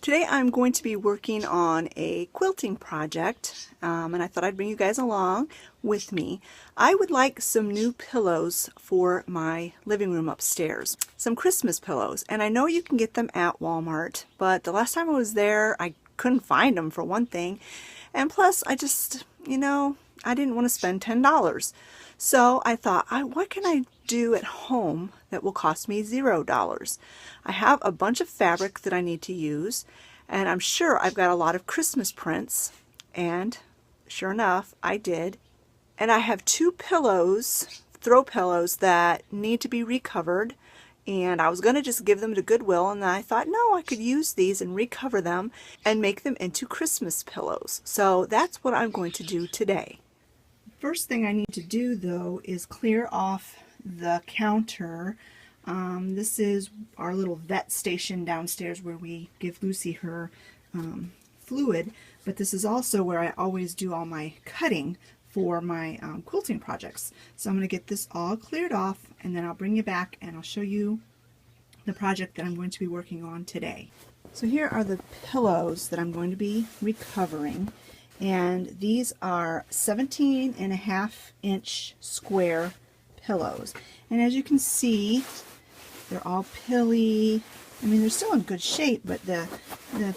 Today I'm going to be working on a quilting project, and I thought I'd bring you guys along with me. I would like some new pillows for my living room upstairs. Some Christmas pillows, and I know you can get them at Walmart, but the last time I was there I couldn't find them for one thing, and plus I just, I didn't want to spend $10. So I thought, what can I do at home that will cost me $0? I have a bunch of fabric that I need to use, and I'm sure I've got a lot of Christmas prints, and sure enough, I did. And I have two pillows, throw pillows, that need to be recovered, and I was going to just give them to Goodwill, and then I thought, no, I could use these and recover them and make them into Christmas pillows. So that's what I'm going to do today. First thing I need to do, though, is clear off the counter. This is our little vet station downstairs where we give Lucy her fluid, but this is also where I always do all my cutting for my quilting projects. So I'm going to get this all cleared off, and then I'll bring you back and I'll show you the project that I'm going to be working on today. So here are the pillows that I'm going to be recovering, and these are 17.5-inch square pillows, and as you can see, they're all pilly. I mean, they're still in good shape, but the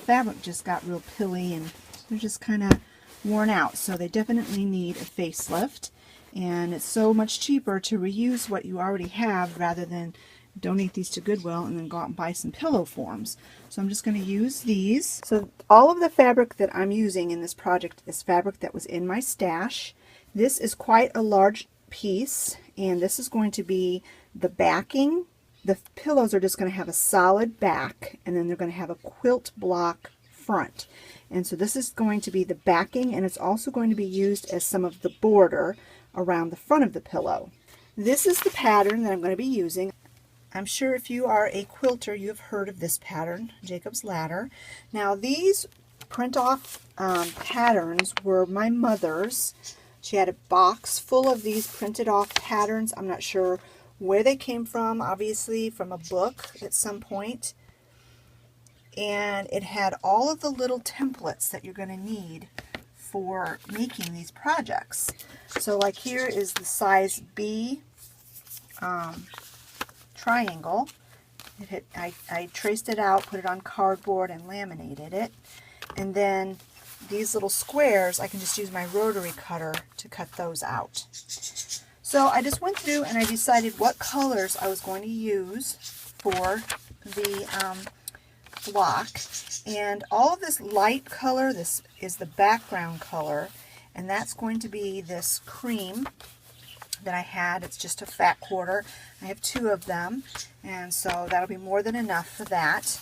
fabric just got real pilly and they're just kind of worn out, so they definitely need a facelift. And it's so much cheaper to reuse what you already have rather than donate these to Goodwill and then go out and buy some pillow forms. So I'm just going to use these. So all of the fabric that I'm using in this project is fabric that was in my stash. This is quite a large piece, and this is going to be the backing. The pillows are just going to have a solid back, and then they're going to have a quilt block front. And so this is going to be the backing, and it's also going to be used as some of the border around the front of the pillow. This is the pattern that I'm going to be using. I'm sure if you are a quilter, you have heard of this pattern, Jacob's Ladder. Now these print-off patterns were my mother's. She had a box full of these printed off patterns. I'm not sure where they came from, obviously from a book at some point. And it had all of the little templates that you're going to need for making these projects. So like here is the size B triangle. I traced it out, put it on cardboard, and laminated it. And then these little squares, I can just use my rotary cutter to cut those out. So I just went through and I decided what colors I was going to use for the block. And all of this light color, this is the background color, and that's going to be this cream that I had. It's just a fat quarter. I have two of them, and so that'll be more than enough for that,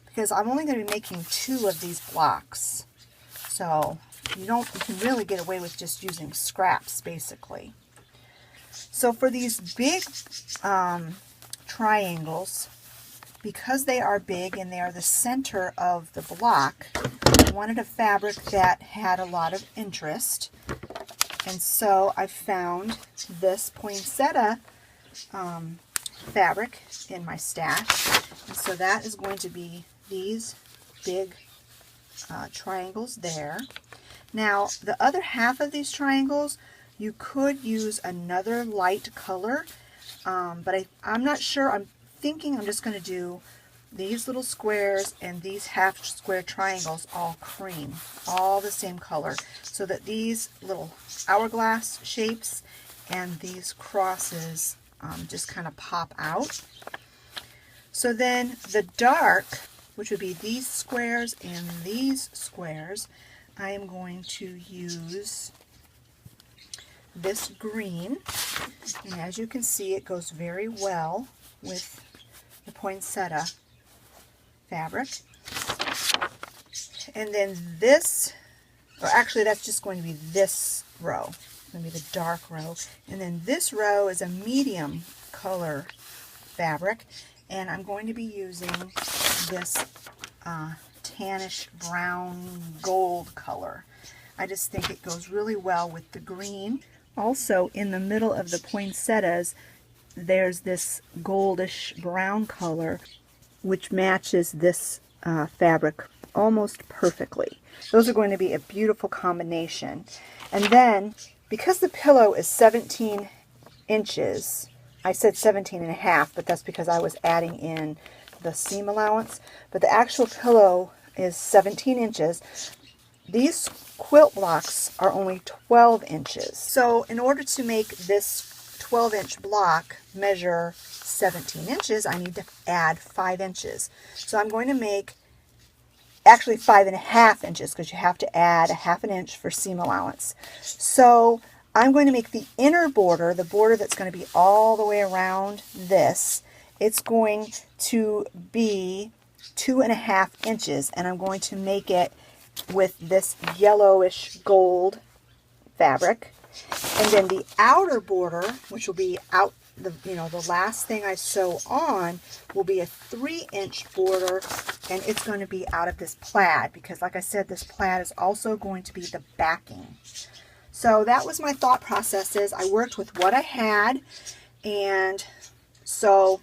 because I'm only going to be making two of these blocks. So you can really get away with just using scraps, basically. So for these big triangles, because they are big and they are the center of the block, I wanted a fabric that had a lot of interest. And so I found this poinsettia fabric in my stash. And so that is going to be these big triangles there. Now the other half of these triangles, you could use another light color, but I'm not sure. I'm thinking I'm just going to do these little squares and these half square triangles all cream, all the same color, so that these little hourglass shapes and these crosses just kind of pop out. So then the dark, which would be these squares and these squares, I am going to use this green, and as you can see, it goes very well with the poinsettia fabric. And then this, or actually that's just going to be this row, it's going to be the dark row, and then this row is a medium color fabric, and I'm going to be using this tannish brown gold color. I just think it goes really well with the green. Also, in the middle of the poinsettias, there's this goldish brown color, which matches this fabric almost perfectly. Those are going to be a beautiful combination. And then, because the pillow is 17 inches, I said 17 and a half, but that's because I was adding in the seam allowance. But the actual pillow is 17 inches. These quilt blocks are only 12 inches. So in order to make this 12-inch block measure 17 inches, I need to add 5 inches. So I'm going to make actually 5.5 inches, because you have to add a half an inch for seam allowance. So I'm going to make the inner border, the border that's going to be all the way around this, it's going to be 2.5 inches, and I'm going to make it with this yellowish gold fabric. And then the outer border, which will be out the last thing I sew on, will be a 3-inch border, and it's going to be out of this plaid, because like I said, this plaid is also going to be the backing. So that was my thought processes. I worked with what I had, and so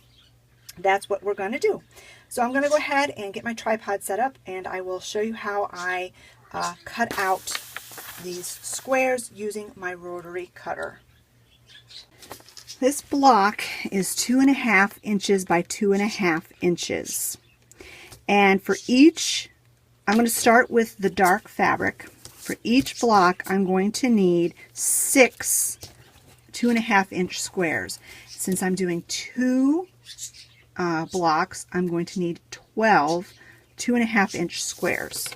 that's what we're going to do. So I'm going to go ahead and get my tripod set up, and I will show you how I cut out these squares using my rotary cutter. This block is 2.5 inches by 2.5 inches. And for each, I'm going to start with the dark fabric. For each block, I'm going to need 6 2.5-inch squares. Since I'm doing 2 blocks, I'm going to need 12 2.5-inch squares.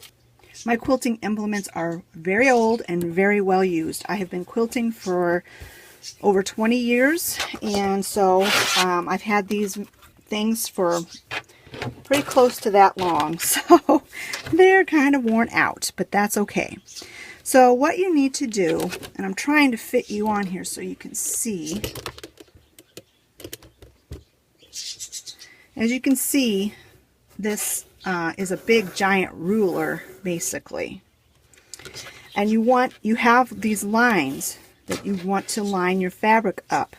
My quilting implements are very old and very well used. I have been quilting for over 20 years, and so I've had these things for pretty close to that long, so they're kind of worn out, but that's okay. So what you need to do, and I'm trying to fit you on here so you can see. As you can see, this is a big giant ruler basically, and you have these lines that you want to line your fabric up,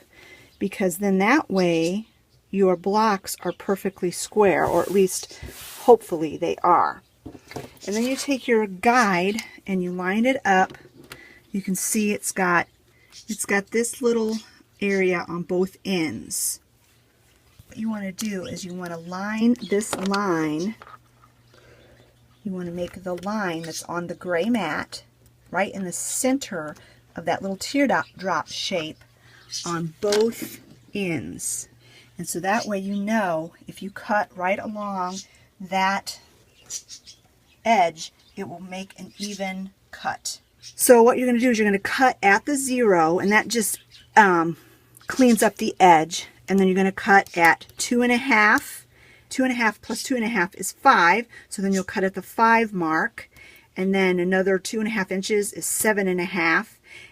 because then that way your blocks are perfectly square, or at least hopefully they are. And then you take your guide and you line it up. You can see it's got this little area on both ends. What you want to do is you want to line this line. You want to make the line that's on the gray mat right in the center of that little teardrop shape on both ends. And so that way you know if you cut right along that edge, it will make an even cut. So what you're going to do is you're going to cut at the 0, and that just cleans up the edge. And then you're going to cut at 2.5. 2.5 plus 2.5 is 5. So then you'll cut at the 5 mark. And then another 2.5 inches is 7.5.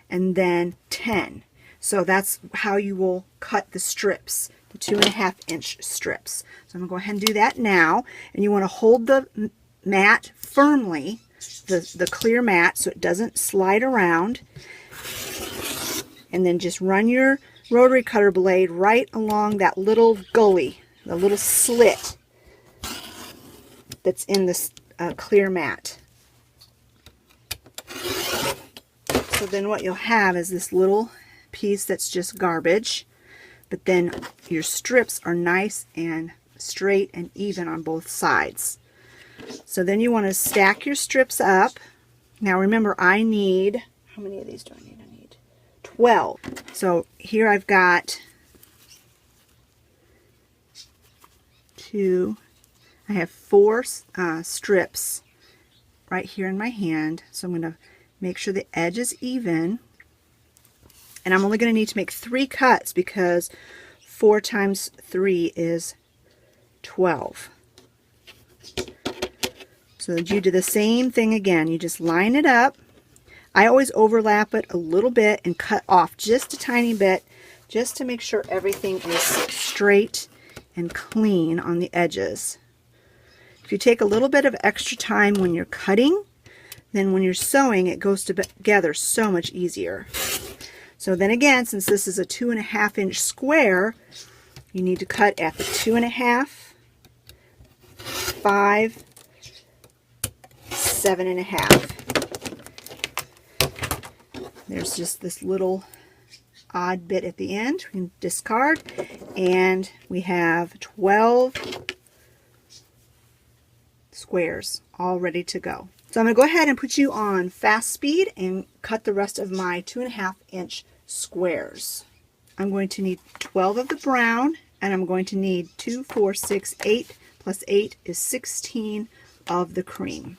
And then 10. So that's how you will cut the strips, the 2.5-inch strips. So I'm going to go ahead and do that now. And you want to hold the mat firmly, the clear mat, so it doesn't slide around. And then just run your rotary cutter blade right along that little gully, the little slit that's in this clear mat. So then what you'll have is this little piece that's just garbage, but then your strips are nice and straight and even on both sides. So then you want to stack your strips up. Now remember, I need, how many of these do I need? I need 12. So here I've got 2, I have 4 strips right here in my hand. So I'm going to make sure the edge is even. And I'm only going to need to make 3 cuts, because 4 times 3 is 12. So you do the same thing again. You just line it up. I always overlap it a little bit and cut off just a tiny bit, just to make sure everything is straight and clean on the edges. If you take a little bit of extra time when you're cutting, then when you're sewing, it goes together so much easier. So then again, since this is a 2.5-inch square, you need to cut at the 2.5, 5, 7.5. There's just this little odd bit at the end we can discard, and we have 12 squares all ready to go. So I'm going to go ahead and put you on fast speed and cut the rest of my 2.5-inch squares. I'm going to need 12 of the brown, and I'm going to need 2, 4, 6, 8 plus 8 is 16 of the cream.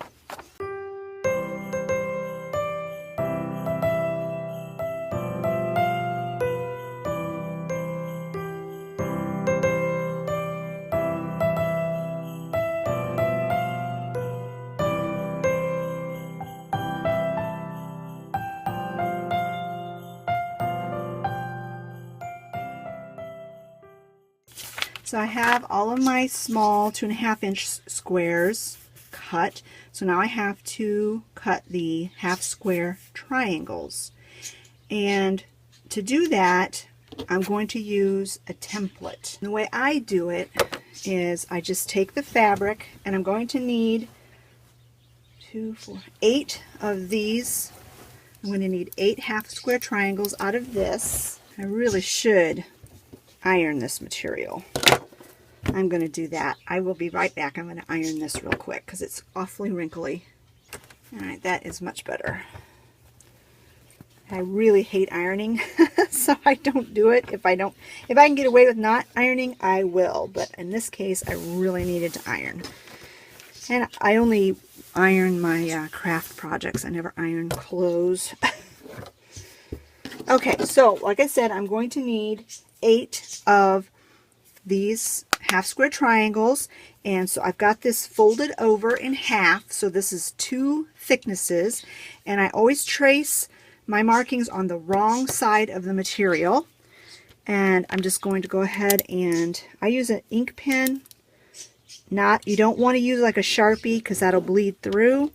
So I have all of my small 2.5-inch squares cut. So now I have to cut the half square triangles. And to do that, I'm going to use a template. And the way I do it is I just take the fabric, and I'm going to need 2, 4, 8 of these. I'm going to need 8 half square triangles out of this. I really should iron this material. I'm going to do that. I will be right back. I'm going to iron this real quick because it's awfully wrinkly. Alright, that is much better. I really hate ironing, so I don't do it. If I can get away with not ironing, I will. But in this case, I really needed to iron. And I only iron my craft projects. I never iron clothes. Okay, so like I said, I'm going to need 8 of these half square triangles, and so I've got this folded over in half, so this is 2 thicknesses, and I always trace my markings on the wrong side of the material. And I'm just going to go ahead and I use an ink pen. You don't want to use like a Sharpie because that'll bleed through,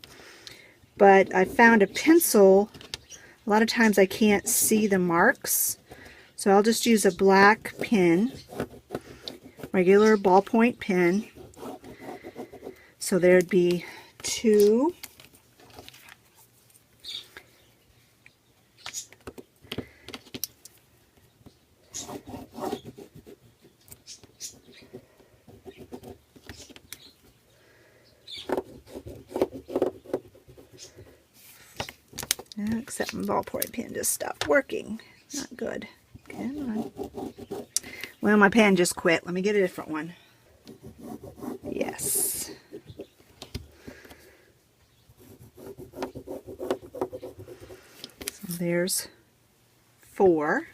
but I found a pencil. A lot of times I can't see the marks, so I'll just use a black pen, regular ballpoint pen. So there'd be 2. Except my ballpoint pen just stopped working. Not good. Come on. Well, my pen just quit. Let me get a different one. Yes. So there's 4.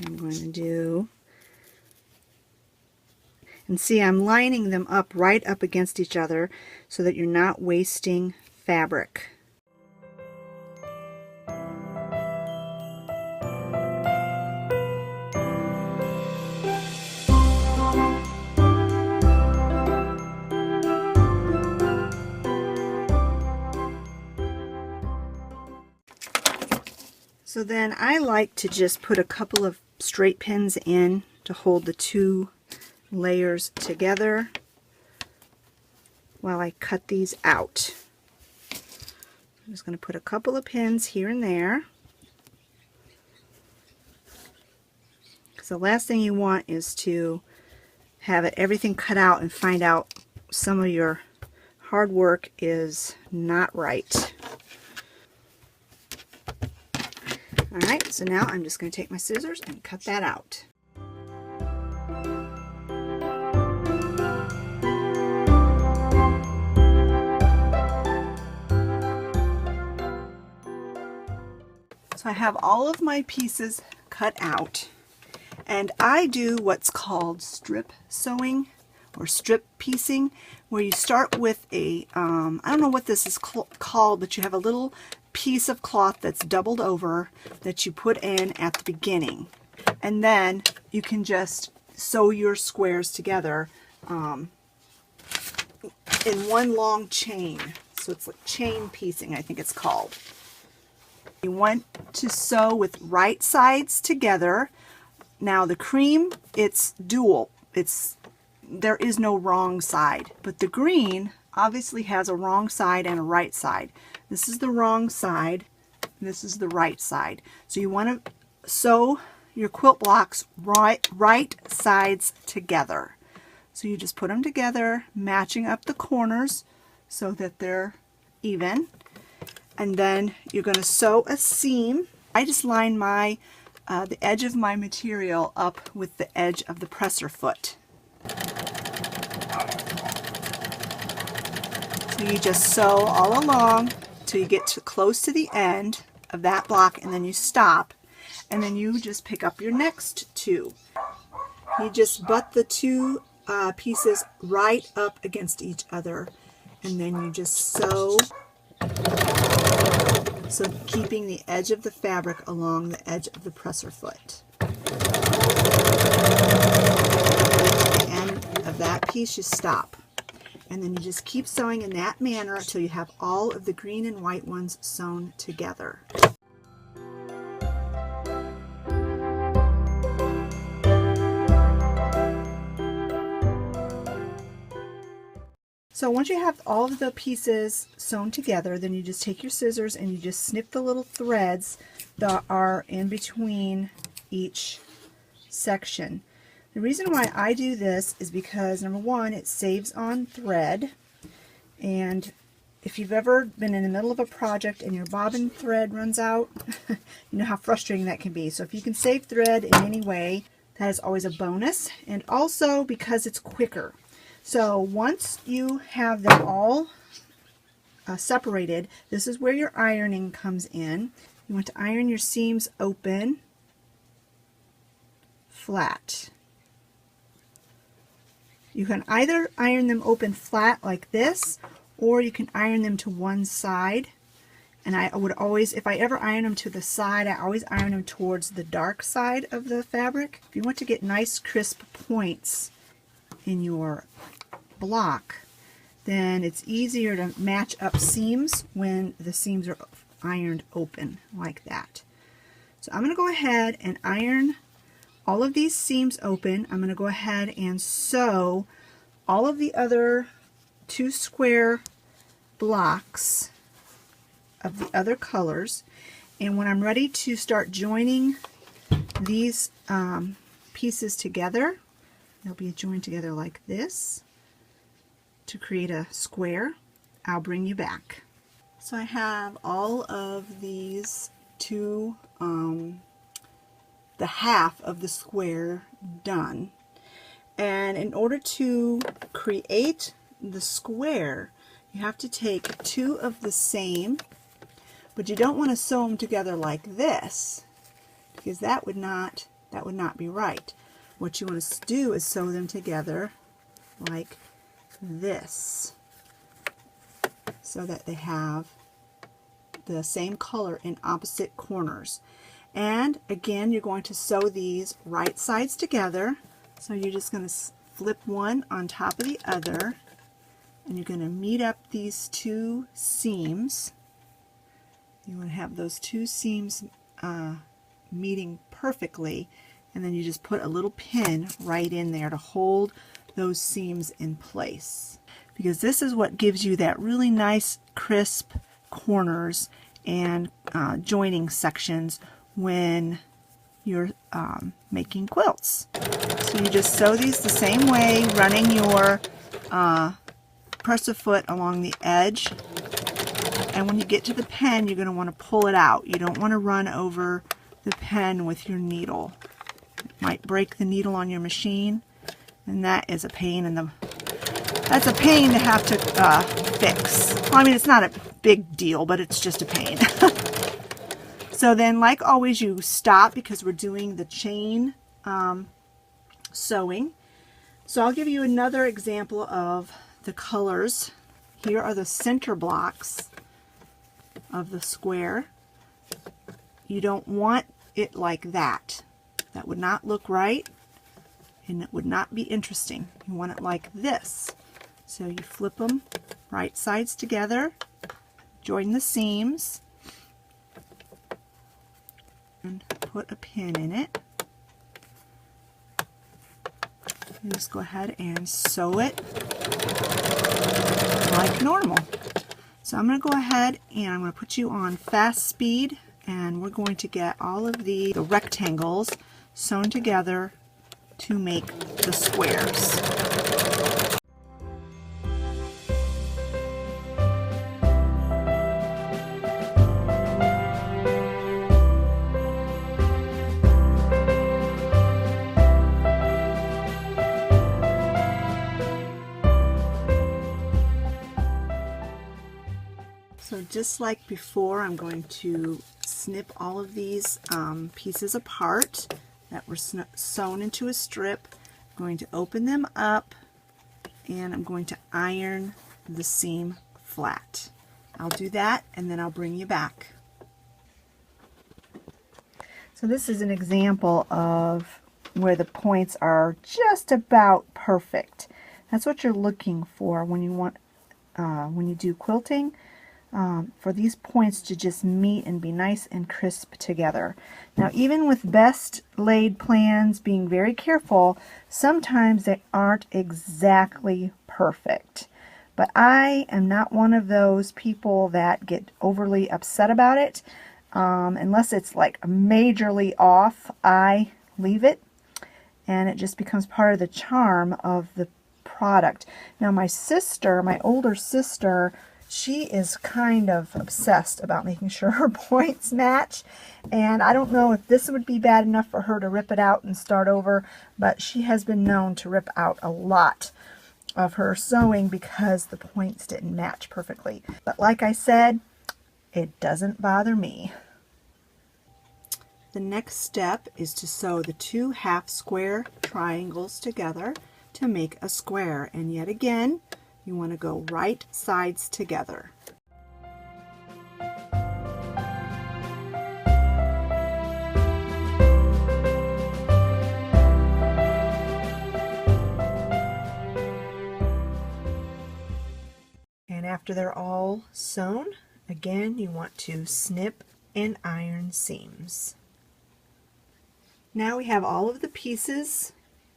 I'm going to do, and see, I'm lining them up right up against each other so that you're not wasting fabric. So then I like to just put a couple of straight pins in to hold the 2 layers together while I cut these out. I'm just going to put a couple of pins here and there, because the last thing you want is to have everything cut out and find out some of your hard work is not right. Alright, so now I'm just going to take my scissors and cut that out. So I have all of my pieces cut out, and I do what's called strip sewing or strip piecing, where you start with a, I don't know what this is called, but you have a little piece of cloth that's doubled over that you put in at the beginning, and then you can just sew your squares together in one long chain. So it's like chain piecing, I think it's called. You want to sew with right sides together. Now the cream, it's dual. There is no wrong side, but the green, obviously has a wrong side and a right side. This is the wrong side, this is the right side. So you want to sew your quilt blocks right sides together. So you just put them together, matching up the corners so that they're even. And then you're going to sew a seam. I just line my the edge of my material up with the edge of the presser foot. So you just sew all along till you get close to the end of that block, and then you stop, and then you just pick up your next two. You just butt the two pieces right up against each other, and then you just sew, so keeping the edge of the fabric along the edge of the presser foot. At the end of that piece you stop, and then you just keep sewing in that manner until you have all of the green and white ones sewn together. So once you have all of the pieces sewn together, then you just take your scissors and you just snip the little threads that are in between each section. The reason why I do this is because, number one, it saves on thread, and if you've ever been in the middle of a project and your bobbin thread runs out, you know how frustrating that can be. So if you can save thread in any way, that is always a bonus, and also because it's quicker. So once you have them all separated, this is where your ironing comes in. You want to iron your seams open, flat. You can either iron them open flat like this, or you can iron them to one side. And I would always, if I ever iron them to the side, I always iron them towards the dark side of the fabric. If you want to get nice crisp points in your block, then it's easier to match up seams when the seams are ironed open like that. So I'm going to go ahead and iron all of these seams open. I'm going to go ahead and sew all of the other 2 square blocks of the other colors, and when I'm ready to start joining these pieces together, they'll be joined together like this to create a square. I'll bring you back. So I have all of these the half of the square done, and in order to create the square you have to take 2 of the same, but you don't want to sew them together like this, because that would not be right. What you want to do is sew them together like this, so that they have the same color in opposite corners. And again, you're going to sew these right sides together. So you're just going to flip one on top of the other, and you're going to meet up these 2 seams. You want to have those 2 seams meeting perfectly, and then you just put a little pin right in there to hold those seams in place, because this is what gives you that really nice crisp corners and joining sections when you're making quilts. So you just sew these the same way, running your presser foot along the edge, and when you get to the pen you're going to want to pull it out. You don't want to run over the pen with your needle. It might break the needle on your machine, and that is a pain that's a pain to have to fix. Well, I mean, it's not a big deal, but it's just a pain. So then, like always, you stop because we're doing the chain sewing. So I'll give you another example of the colors. Here are the center blocks of the square. You don't want it like that. That would not look right, and it would not be interesting. You want it like this. So you flip them right sides together, join the seams, and put a pin in it. And just go ahead and sew it like normal. So I'm going to go ahead and I'm going to put you on fast speed, and we're going to get all of the rectangles sewn together to make the squares. So just like before, I'm going to snip all of these pieces apart that were sewn into a strip. I'm going to open them up, and I'm going to iron the seam flat. I'll do that, and then I'll bring you back. So this is an example of where the points are just about perfect. That's what you're looking for when you want when you do quilting. For these points to just meet and be nice and crisp together. Now, even with best laid plans, being very careful, sometimes they aren't exactly perfect. But I am not one of those people that get overly upset about it. Unless it's like majorly off, I leave it, and it just becomes part of the charm of the product. Now, my sister, my older sister, she is kind of obsessed about making sure her points match, and I don't know if this would be bad enough for her to rip it out and start over, but she has been known to rip out a lot of her sewing because the points didn't match perfectly. But like I said, it doesn't bother me. The next step is to sew the 2 half square triangles together to make a square, and yet again, you want to go right sides together. And after they're all sewn, again, you want to snip and iron seams. Now we have all of the pieces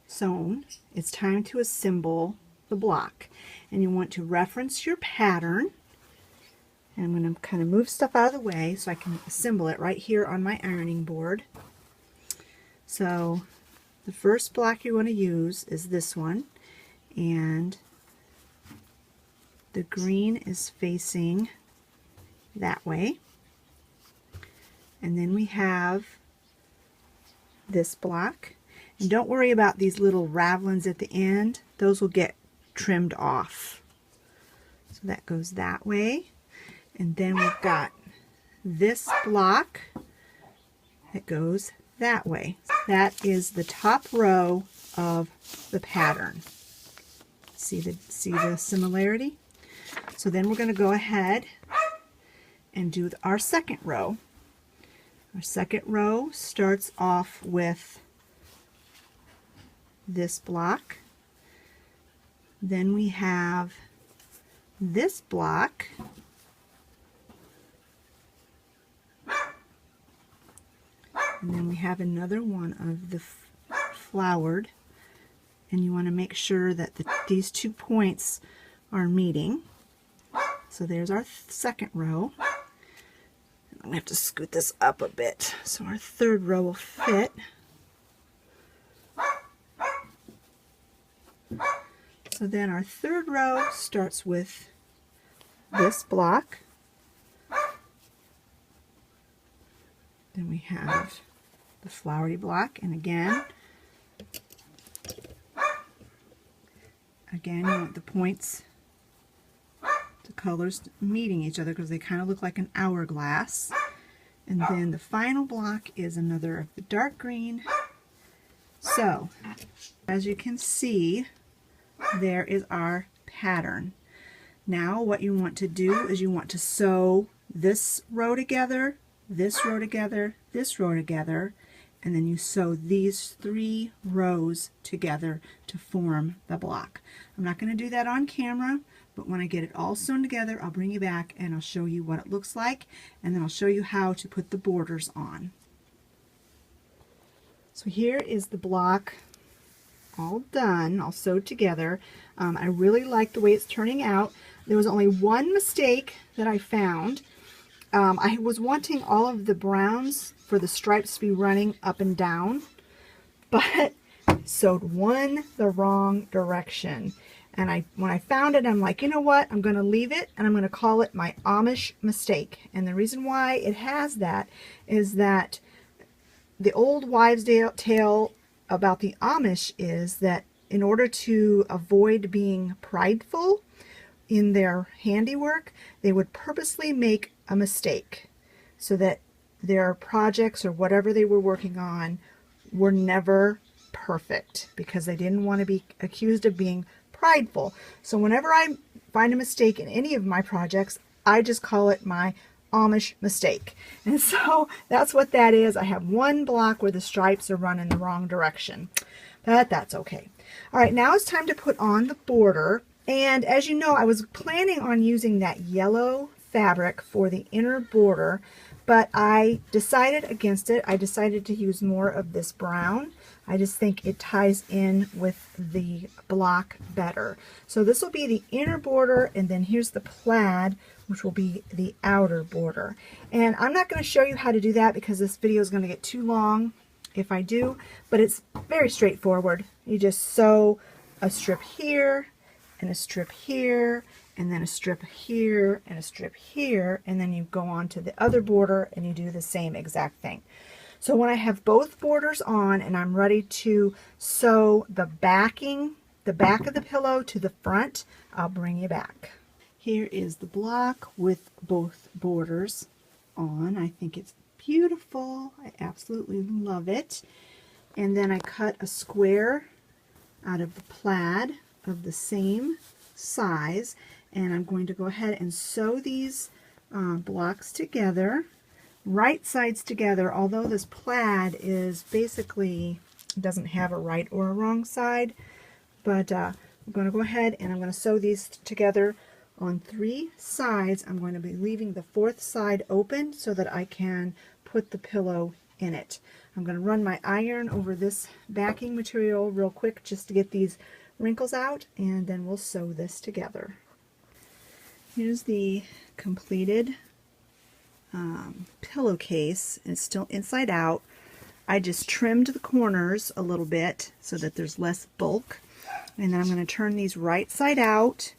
sewn. It's time to assemble the block, and you want to reference your pattern. And I'm going to kind of move stuff out of the way so I can assemble it right here on my ironing board. So the first block you want to use is this one, and the green is facing that way. And then we have this block, and don't worry about these little ravelings at the end, those will get trimmed off. So that goes that way, and then we've got this block that goes that way. That is the top row of the pattern. See the similarity? So then we're going to go ahead and do our second row. Our second row starts off with this block. Then we have this block. And then we have another one of the flowered. And you want to make sure that these 2 points are meeting. So there's our second row. I'm going to have to scoot this up a bit so our third row will fit. So then our third row starts with this block. Then we have the flowery block, and again you want the points, the colors meeting each other because they kind of look like an hourglass. And then the final block is another of the dark green. So as you can see, there is our pattern. Now what you want to do is you want to sew this row together, this row together, this row together, and then you sew these 3 rows together to form the block. I'm not going to do that on camera, but when I get it all sewn together, I'll bring you back and I'll show you what it looks like, and then I'll show you how to put the borders on. So here is the block all done, all sewed together. I really like the way it's turning out. There was only one mistake that I found. I was wanting all of the browns for the stripes to be running up and down, but sewed one the wrong direction. And when I found it, I'm like, you know what? I'm going to leave it, and I'm going to call it my Amish mistake. And the reason why it has that is that the old wives' tale about the Amish is that in order to avoid being prideful in their handiwork, they would purposely make a mistake so that their projects or whatever they were working on were never perfect, because they didn't want to be accused of being prideful. So whenever I find a mistake in any of my projects, I just call it my Amish mistake. And so that's what that is. I have one block where the stripes are running the wrong direction, but that's okay. All right, now it's time to put on the border. And as you know, I was planning on using that yellow fabric for the inner border, but I decided against it. I decided to use more of this brown. I just think it ties in with the block better. So this will be the inner border, and then here's the plaid, which will be the outer border. And I'm not going to show you how to do that because this video is going to get too long if I do, but it's very straightforward. You just sew a strip here, and a strip here, and then a strip here, and a strip here, and then you go on to the other border and you do the same exact thing. So when I have both borders on and I'm ready to sew the backing, the back of the pillow to the front, I'll bring you back. Here is the block with both borders on. I think it's beautiful. I absolutely love it. And then I cut a square out of the plaid of the same size, and I'm going to go ahead and sew these blocks together, right sides together, although this plaid is basically doesn't have a right or a wrong side, but I'm going to go ahead and I'm going to sew these together on 3 sides. I'm going to be leaving the 4th side open so that I can put the pillow in it. I'm going to run my iron over this backing material real quick just to get these wrinkles out, and then we'll sew this together. Here's the completed pillowcase. It's still inside out. I just trimmed the corners a little bit so that there's less bulk, and then I'm going to turn these right side out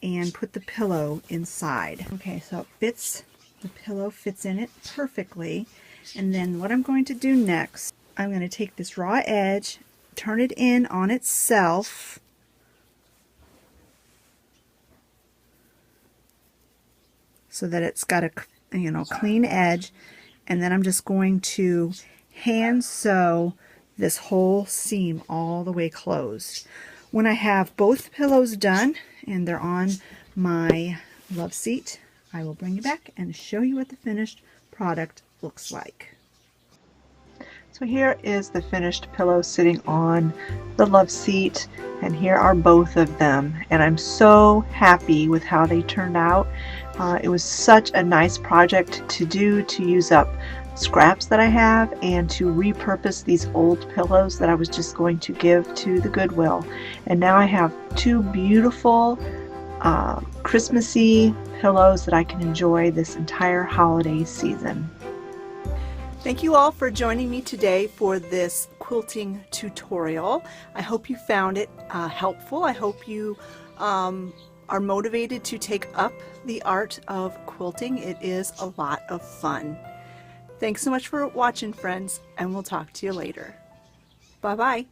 and put the pillow inside. Okay, so it fits, the pillow fits in it perfectly. And then what I'm going to do next, I'm going to take this raw edge, turn it in on itself, so that it's got a clean edge, and then I'm just going to hand sew this whole seam all the way closed. When I have both pillows done and they're on my love seat, I will bring you back and show you what the finished product looks like. So here is the finished pillow sitting on the love seat, and here are both of them, and I'm so happy with how they turned out. It was such a nice project to do, to use up scraps that I have and to repurpose these old pillows that I was just going to give to the Goodwill. And now I have 2 beautiful Christmassy pillows that I can enjoy this entire holiday season. Thank you all for joining me today for this quilting tutorial. I hope you found it helpful. I hope you are motivated to take up the art of quilting. It is a lot of fun. Thanks so much for watching, friends, and we'll talk to you later. Bye-bye.